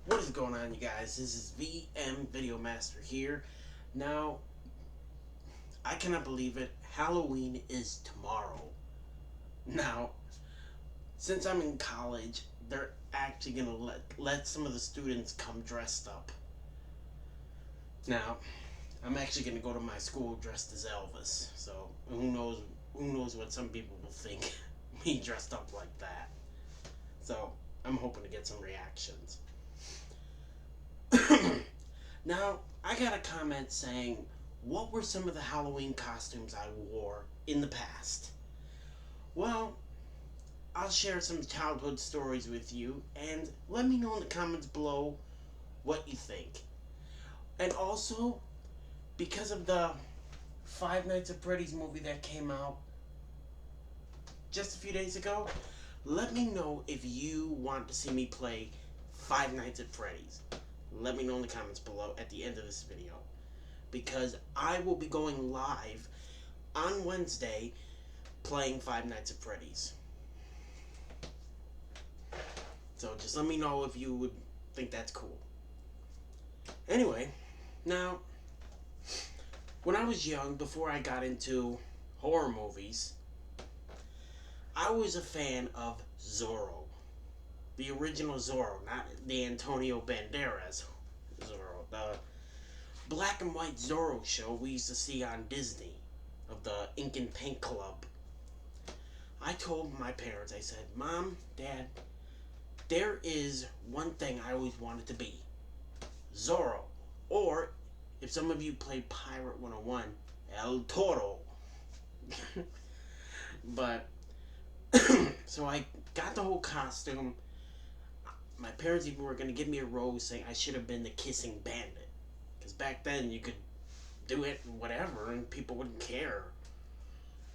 What is going on, you guys? This is VM Video Master here. Now, I cannot believe it. Halloween is tomorrow. Now, since I'm in college, they're actually gonna let some of the students come dressed up. Now, I'm actually gonna go to my school dressed as Elvis. So who knows what some people will think me dressed up like that. So I'm hoping to get some reactions. Now, I got a comment saying, what were some of the Halloween costumes I wore in the past? Well, I'll share some childhood stories with you and let me know in the comments below what you think. And also, because of the Five Nights at Freddy's movie that came out just a few days ago, let me know if you want to see me play Five Nights at Freddy's. Let me know in the comments below at the end of this video, because I will be going live on Wednesday playing Five Nights at Freddy's. So just let me know if you would think that's cool. Anyway, now, when I was young, before I got into horror movies, I was a fan of Zorro. The original Zorro, not the Antonio Banderas Zorro. The black and white Zorro show we used to see on Disney of the Ink and Paint Club. I told my parents, I said, Mom, Dad, there is one thing I always wanted to be. Zorro. Or, if some of you played Pirate 101, El Toro. But, so I got the whole costume. My parents even were going to give me a rose saying I should have been the Kissing Bandit. Because back then you could do it whatever and people wouldn't care.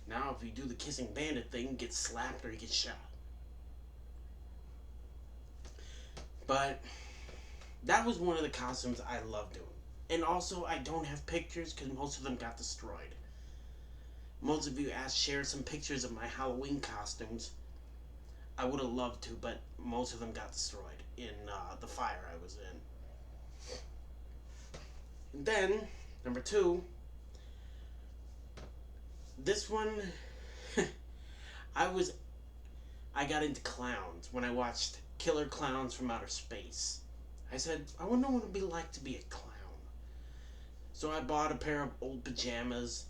Now if you do the Kissing Bandit thing, you get slapped or you get shot. But that was one of the costumes I loved doing. And also, I don't have pictures because most of them got destroyed. Most of you asked, share some pictures of my Halloween costumes. I would have loved to, but most of them got destroyed in the fire I was in. And then, number 2, this one, I got into clowns when I watched Killer Clowns from Outer Space. I said, I want to know what it would be like to be a clown. So I bought a pair of old pajamas,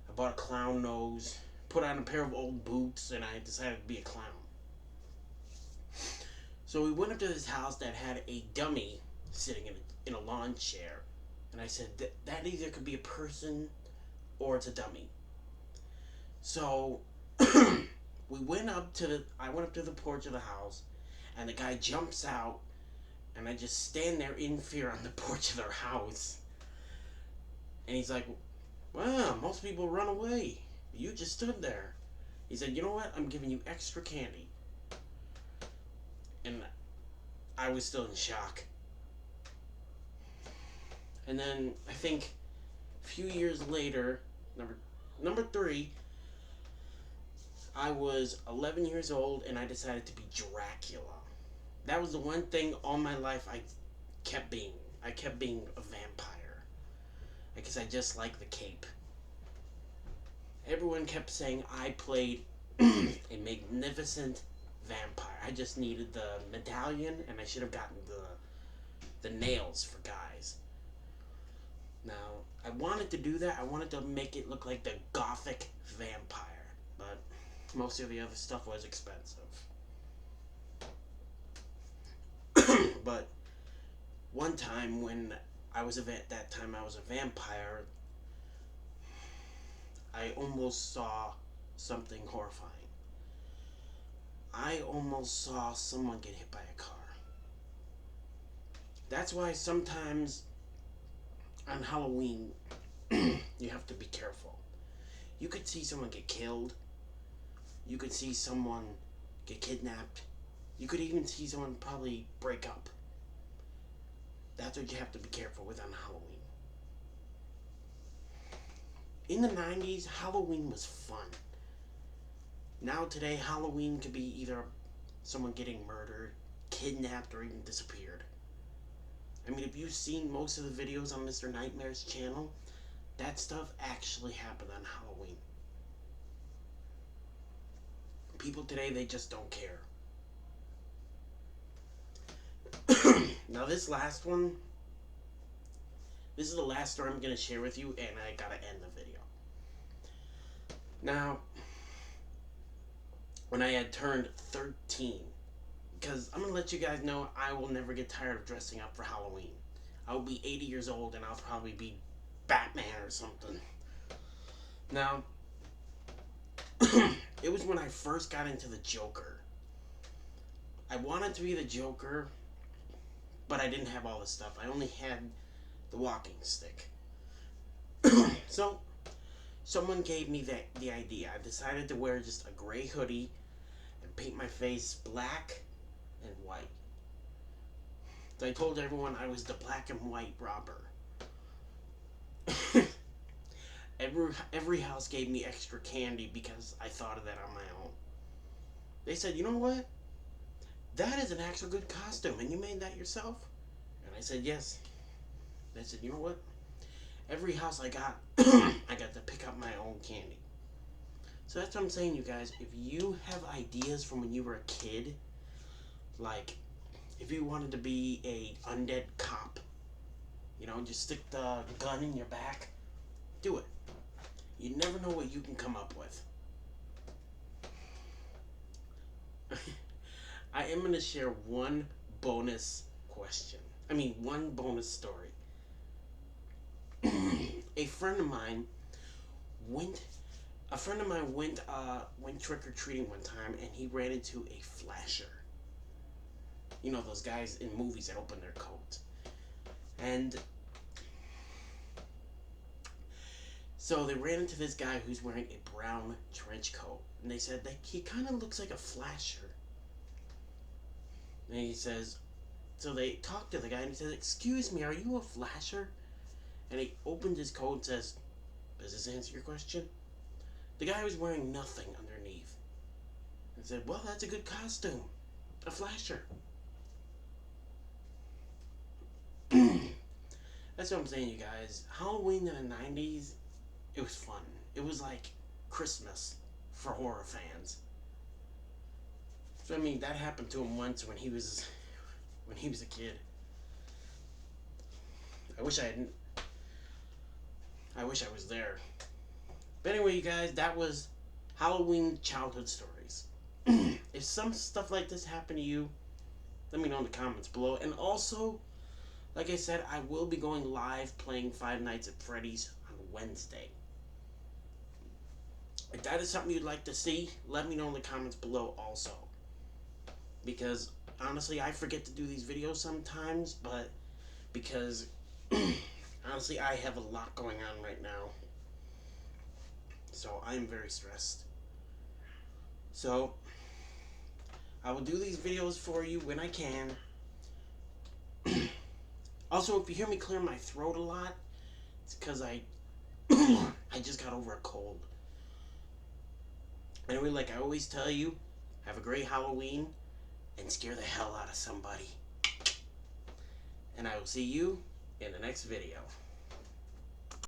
I bought a clown nose, put on a pair of old boots, and I decided to be a clown. So we went up to this house that had a dummy sitting in a lawn chair. And I said, that either could be a person or it's a dummy. So I went up to the porch of the house, and the guy jumps out, and I just stand there in fear on the porch of their house. And he's like, wow, most people run away. You just stood there. He said, you know what? I'm giving you extra candy. And I was still in shock. And then I think a few years later, number 3, I was 11 years old and I decided to be Dracula. That was the one thing all my life I kept being. I kept being a vampire. Because I just like the cape. Everyone kept saying I played a magnificent vampire. I just needed the medallion and I should have gotten the nails for guys. Now, I wanted to do that. I wanted to make it look like the gothic vampire. But most of the other stuff was expensive. But one time when I was that time I was a vampire, I almost saw something horrifying. I almost saw someone get hit by a car. That's why sometimes on Halloween you have to be careful. You could see someone get killed. You could see someone get kidnapped. You could even see someone probably break up. That's what you have to be careful with on Halloween. In the 90s, Halloween was fun. Now today, Halloween could be either someone getting murdered, kidnapped, or even disappeared. I mean, if you've seen most of the videos on Mr. Nightmare's channel, that stuff actually happened on Halloween. People today, they just don't care. Now this last one, this is the last story I'm going to share with you, and I gotta end the video. Now, when I had turned 13, because I'm going to let you guys know I will never get tired of dressing up for Halloween. I'll be 80 years old and I'll probably be Batman or something. Now, it was when I first got into the Joker. I wanted to be the Joker, but I didn't have all the stuff. I only had the walking stick. So, someone gave me the idea. I decided to wear just a gray hoodie and paint my face black and white. So I told everyone I was the black and white robber. Every house gave me extra candy because I thought of that on my own. They said, you know what? That is an actual good costume, and you made that yourself? And I said, yes. They said, you know what? Every house I got, I got to pick up my own candy. So that's what I'm saying, you guys. If you have ideas from when you were a kid, like if you wanted to be a undead cop, you know, just stick the gun in your back, do it. You never know what you can come up with. I am going to share one bonus question. One bonus story. A friend of mine went trick-or-treating one time, and he ran into a flasher. You know, those guys in movies that open their coat. And so they ran into this guy who's wearing a brown trench coat. And they said that he kind of looks like a flasher. And he says, so they talked to the guy and he says, excuse me, are you a flasher? And he opened his coat and says, does this answer your question? The guy was wearing nothing underneath. And said, well, that's a good costume. A flasher. That's what I'm saying, you guys. Halloween in the 90s, it was fun. It was like Christmas for horror fans. So that happened to him once when he was a kid. I wish I was there. But anyway, you guys, that was Halloween childhood stories. If some stuff like this happened to you, let me know in the comments below. And also, like I said, I will be going live playing Five Nights at Freddy's on Wednesday. If that is something you'd like to see, let me know in the comments below also. Because, honestly, I forget to do these videos sometimes, but because, honestly, I have a lot going on right now. So, I am very stressed. So, I will do these videos for you when I can. Also, if you hear me clear my throat a lot, it's because I just got over a cold. Anyway, like I always tell you, have a great Halloween and scare the hell out of somebody. And I will see you in the next video.